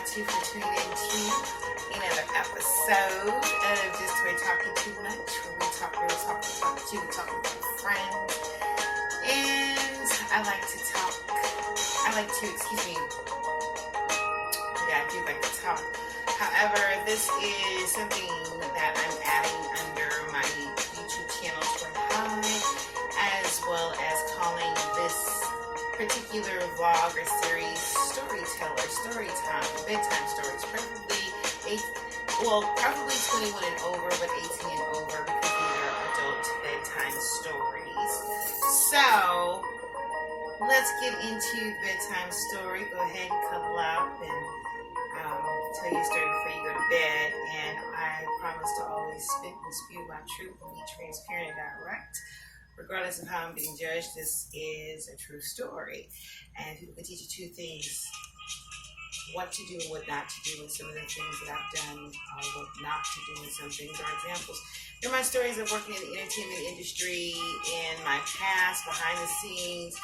gratitude for tuning in to another episode of Just Way Talking Too Much, where we talk real talk with friends. And I do like to talk. However, this is something that I'm adding under my YouTube channel Twin High, as well as calling this particular vlog or series story time, bedtime stories, probably 21 and over, but 18 and over, because these are adult bedtime stories. So let's get into the bedtime story. Go ahead and cuddle up and tell you a story before you go to bed. And I promise to always spit and spew my truth and be transparent and direct. Regardless of how I'm being judged, this is a true story. And people can teach you two things: what to do and what not to do, and some of the things that I've done, what not to do, and some things are examples. They're my stories of working in the entertainment industry, in my past, behind the scenes,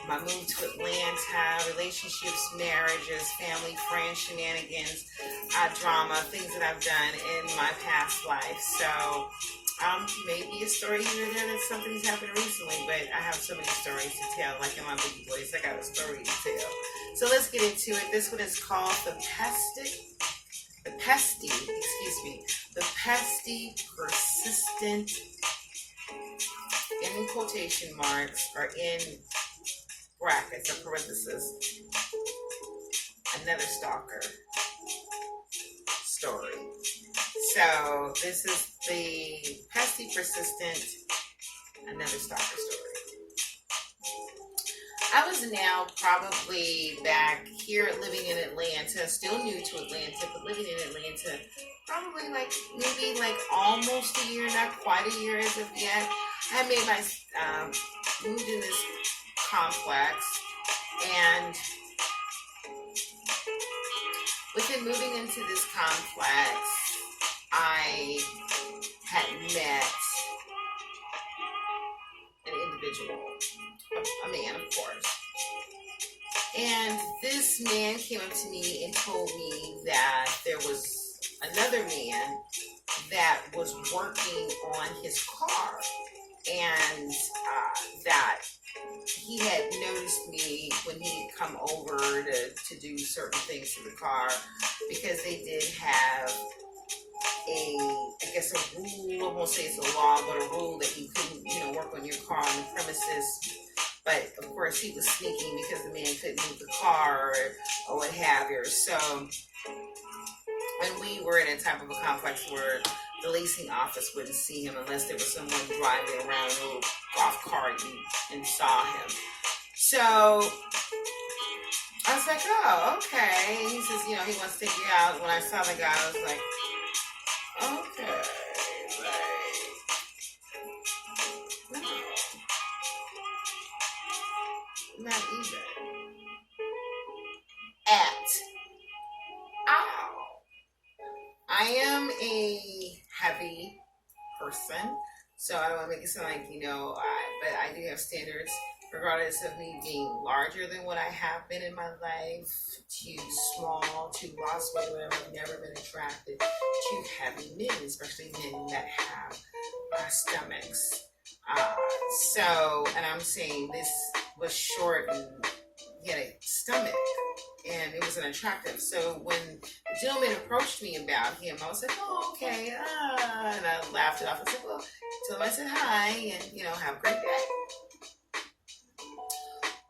my move to Atlanta, relationships, marriages, family, friends, shenanigans, drama, things that I've done in my past life. So maybe a story here and there that something's happened recently, but I have so many stories to tell. Like in my boogie voice, I got a story to tell. So let's get into it. This one is called the pesty, persistent, in quotation marks, or in brackets or parentheses, another stalker story. So this is the pesty, persistent, another stalker story. I was now probably back here living in Atlanta, still new to Atlanta, but living in Atlanta probably maybe almost a year, not quite a year as of yet. I made my moved in this complex, and within moving into this complex, I had met an individual, a man, of course. And this man came up to me and told me that there was another man that was working on his car, and that he had noticed me when he'd come over to do certain things to the car, because they did have a rule. I won't say it's a law, but a rule that you couldn't, work on your car on the premises. But of course, he was sneaking because the man couldn't move the car or what have you. So, and we were in a type of a complex where the leasing office wouldn't see him unless there was someone driving around a little golf cart and saw him. So I was like, oh, okay. He says, he wants to take you out. When I saw the guy, I was like, okay, no, not even at all. I am a heavy person, so I don't want to make it sound like, but I do have standards, regardless of me being larger than what I have been in my life, too small, too lost weight, whatever. I've never been attracted to heavy men, especially men that have stomachs. And I'm saying this was short and he had a stomach, and it was unattractive. So when the gentleman approached me about him, I was like, oh, okay, and I laughed it off. I said, well, tell him I said hi, and, have a great day.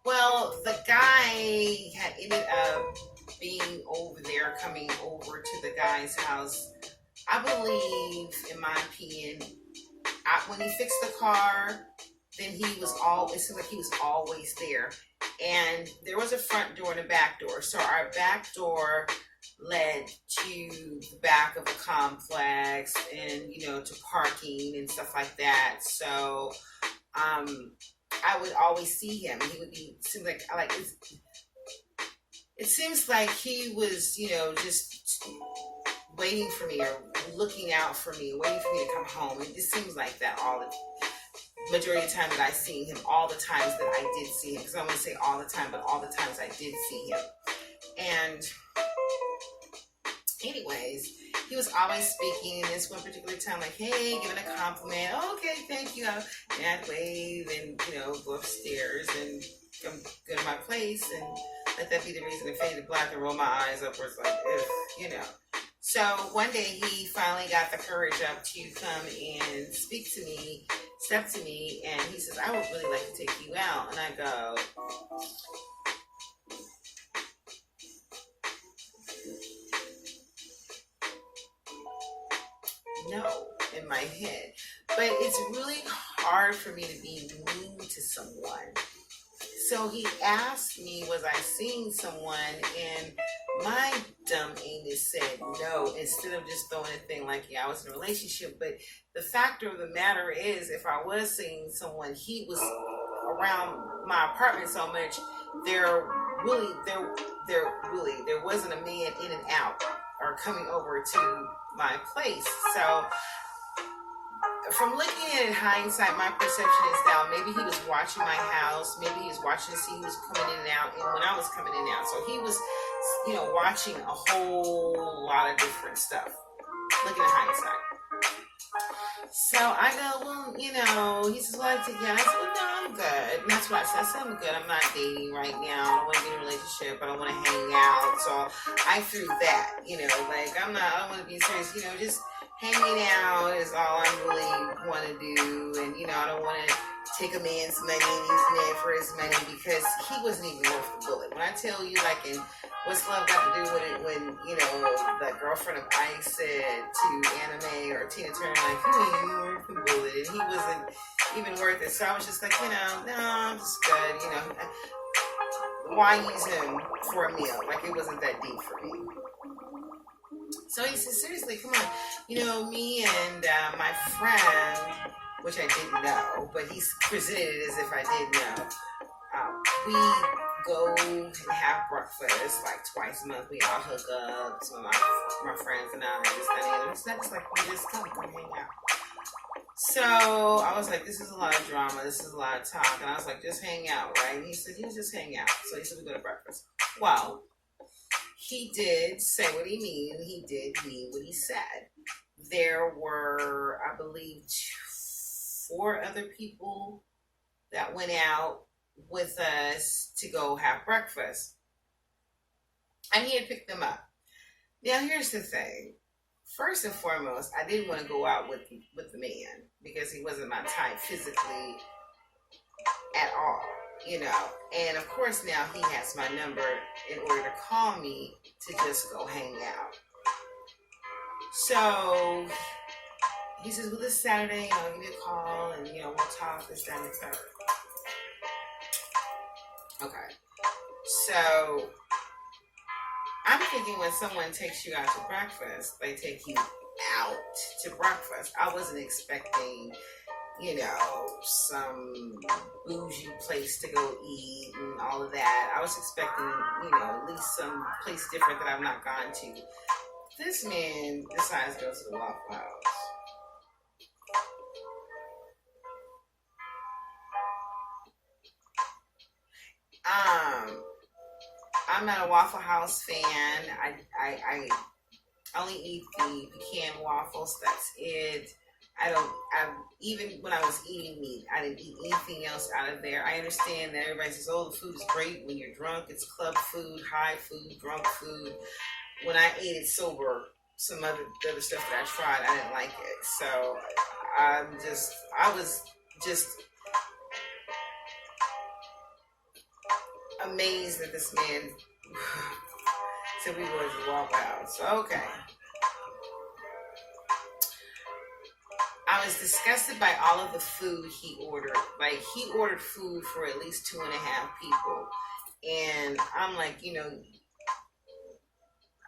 Well, the guy had ended up being over there, coming over to the guy's house. I believe, in my opinion, when he fixed the car, then it seemed like he was always there. And there was a front door and a back door. So our back door led to the back of the complex and, to parking and stuff like that. So I would always see him. He would it seems like he was, just waiting for me or looking out for me, waiting for me to come home. It just seems like that all the majority of the time that I seen him, all the times that I did see him, because I won't say all the time, but all the times I did see him. And Anyways, he was always speaking in this one particular time, like, hey, giving a compliment. Oh, okay, thank you. And I'd wave and, go upstairs and go to my place and let that be the reason to fade to black and roll my eyes upwards like if. So one day he finally got the courage up to come and speak to me, step to me, and he says, I would really like to take you out. And I go, no, in my head. But it's really hard for me to be mean to someone. So he asked me, was I seeing someone? And my dumb anus said no, instead of just throwing a thing like, yeah, I was in a relationship. But the factor of the matter is, if I was seeing someone, he was around my apartment so much, there wasn't a man in and out or coming over to my place. So from looking at it in hindsight, my perception is now maybe he was watching my house, maybe he was watching to see who was coming in and out, and when I was coming in and out. So he was, watching a whole lot of different stuff, looking at hindsight. So I go, well, he says, well, I take care. I said, well, no, I'm good. And that's what I said. I said, I'm good. I'm not dating right now. I don't want to be in a relationship. I don't want to hang out. So I threw that, like, I don't want to be serious, just hanging out is all I really want to do. And, I don't want to take a man's money and use a man for his money because he wasn't even worth the bullet. When I tell you, like, in What's Love Got to Do with it, when, the girlfriend of Ice said to Anime or Tina Turner, like, you ain't even worth the bullet, and he wasn't even worth it. So I was just like, no, I'm just good, why use him for a meal? Like, it wasn't that deep for me. So he said, seriously, come on. Me and my friend, which I didn't know, but he presented it as if I did know, we go and have breakfast like twice a month. We all hook up, some of my friends and I, it's not just like we just come hang out. So I was like, this is a lot of drama, this is a lot of talk, and I was like, just hang out, right? And he said, just hang out. So he said, we go to breakfast. Well, he did say what he mean, and he did mean what he said. There were, I believe, 4 other people that went out with us to go have breakfast. And he had picked them up. Now, here's the thing. First and foremost, I didn't want to go out with the man because he wasn't my type physically at all, And of course, now he has my number in order to call me to just go hang out. So he says, well, this Saturday, give me a call and, we'll talk this, that, and the third. Okay. So I'm thinking when someone takes you out to breakfast, they take you out to breakfast. I wasn't expecting, some bougie place to go eat and all of that. I was expecting, at least some place different that I've not gone to. This man decides to go to the Waffle House. I'm not a Waffle House fan. I only eat the pecan waffles. That's it. Even when I was eating meat, I didn't eat anything else out of there. I understand that everybody says, oh, the food is great when you're drunk. It's club food, high food, drunk food. When I ate it sober, some other stuff that I tried, I didn't like it. So I was just amazed that this man said we were to walk out. So, okay. I was disgusted by all of the food he ordered. Like, he ordered food for at least 2.5 people. And I'm like,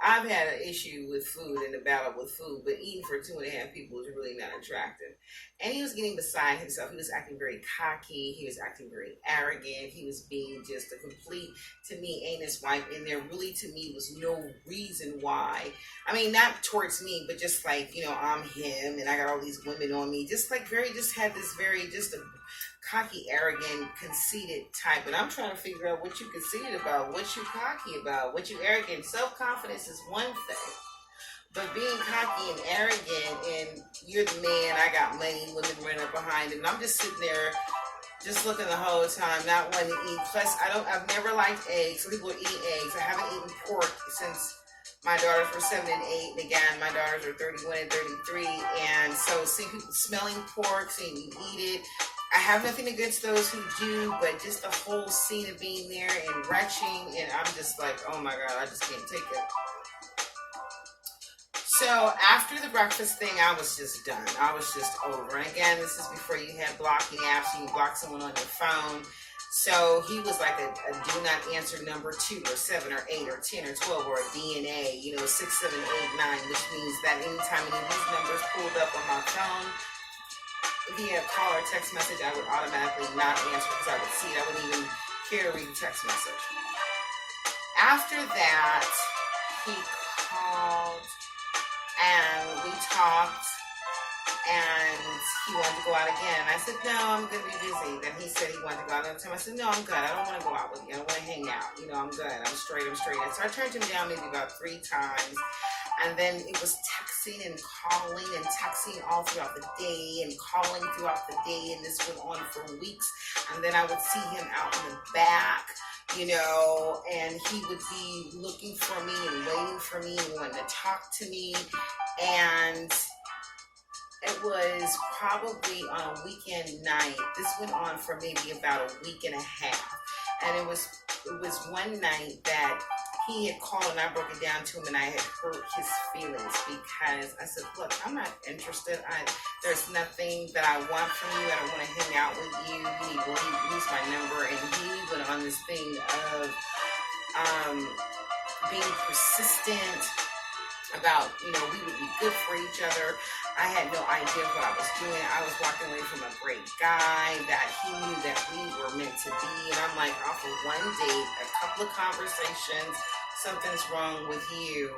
I've had an issue with food and a battle with food, but eating for 2.5 people is really not attractive. And he was getting beside himself. He was acting very cocky. He was acting very arrogant. He was being just a complete, to me, anus wipe. And there really, to me, was no reason why. I mean, not towards me, but just like, I'm him and I got all these women on me. Just like had this very, just a cocky, arrogant, conceited type. And I'm trying to figure out what you conceited about, what you cocky about, what you arrogant. Self-confidence is one thing. But being cocky and arrogant, and you're the man, I got money, women running up behind it, and I'm just sitting there, just looking the whole time, not wanting to eat. Plus, I've never liked eggs. So people eat eggs. I haven't eaten pork since my daughters were 7 and 8, and again, my daughters are 31 and 33, and so seeing people smelling pork, seeing you eat it, I have nothing against those who do, but just the whole scene of being there and retching, and I'm just like, oh my God, I just can't take it. So after the breakfast thing, I was just done. I was just over. And again, this is before you had blocking apps. You can block someone on your phone. So he was like a do not answer number 2 or 7 or 8 or 10 or 12 or a DNA, 6, 7, 8, 9, which means that anytime any of these numbers pulled up on my phone, via call or text message, I would automatically not answer because I would see it. I wouldn't even care to read the text message. After that, he called and we talked, and he wanted to go out again. I said, no, I'm going to be busy. Then he said he wanted to go out another time. I said, no, I'm good. I don't want to go out with you. I don't want to hang out. I'm good. I'm straight. And so I turned him down maybe about 3 times. And then it was texting and calling and texting all throughout the day and calling throughout the day. And this went on for weeks. And then I would see him out in the back, and he would be looking for me and waiting for me and wanting to talk to me. And it was probably on a weekend night. This went on for maybe about a week and a half. And it was one night that he had called and I broke it down to him, and I had hurt his feelings because I said, look, I'm not interested. There's nothing that I want from you. I don't want to hang out with you. You need to lose my number. And he went on this thing of being persistent about, we would be good for each other. I had no idea what I was doing. I was walking away from a great guy that he knew that we were meant to be. And I'm like, off of one date, a couple of conversations, something's wrong with you.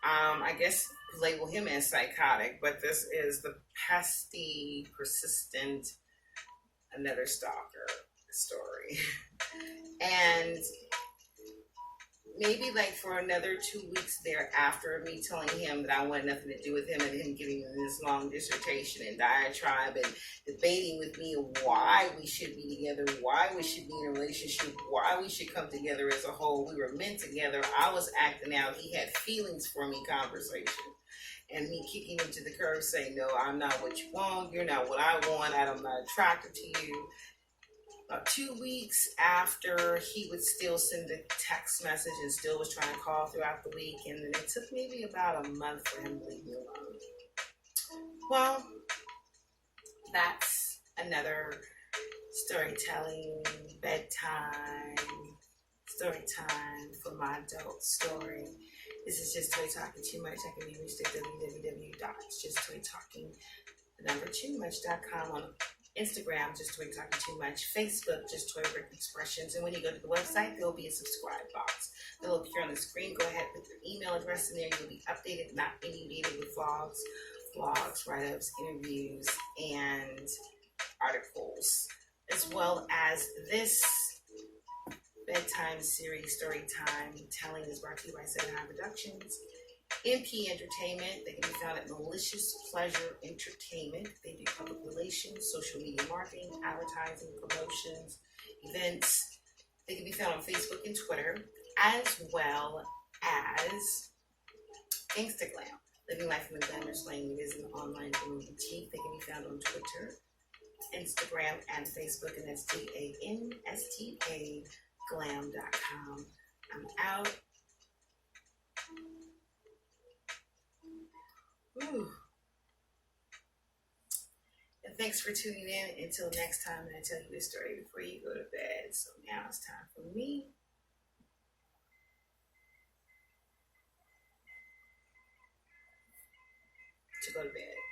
I guess label him as psychotic, but this is the pesty, persistent, another stalker story. And maybe like for another 2 weeks thereafter, me telling him that I wanted nothing to do with him, and him giving me this long dissertation and diatribe and debating with me why we should be together, why we should be in a relationship, why we should come together as a whole. We were meant together. I was acting out. He had feelings for me conversation. And me kicking him to the curb saying, no, I'm not what you want. You're not what I want. I'm not attracted to you. About 2 weeks after, he would still send a text message and still was trying to call throughout the week. And then it took maybe about a month for him to leave me alone. Well, that's another storytelling, bedtime, story time for my adult story. This is Just Toy Talking Too Much. I can be reached at www.justtoytalking2much.com on Instagram, Just Toy Talking Too Much. Facebook, Just Toy Brick Expressions. And when you go to the website, there'll be a subscribe box. That'll appear on the screen. Go ahead, put your email address in there. You'll be updated, not inundated with vlogs, write-ups, interviews, and articles, as well as this bedtime series, story time telling, is brought to you by 7 High Productions. MP Entertainment. They can be found at Malicious Pleasure Entertainment. They do public relations, social media marketing, advertising, promotions, events. They can be found on Facebook and Twitter, as well as Instagram. Living Life in the Glamour Slang. It is an online groom boutique. They can be found on Twitter, Instagram, and Facebook, and that's DANSTA glam.com. I'm out. Ooh. And thanks for tuning in. Until next time, and I tell you a story before you go to bed. So now it's time for me to go to bed.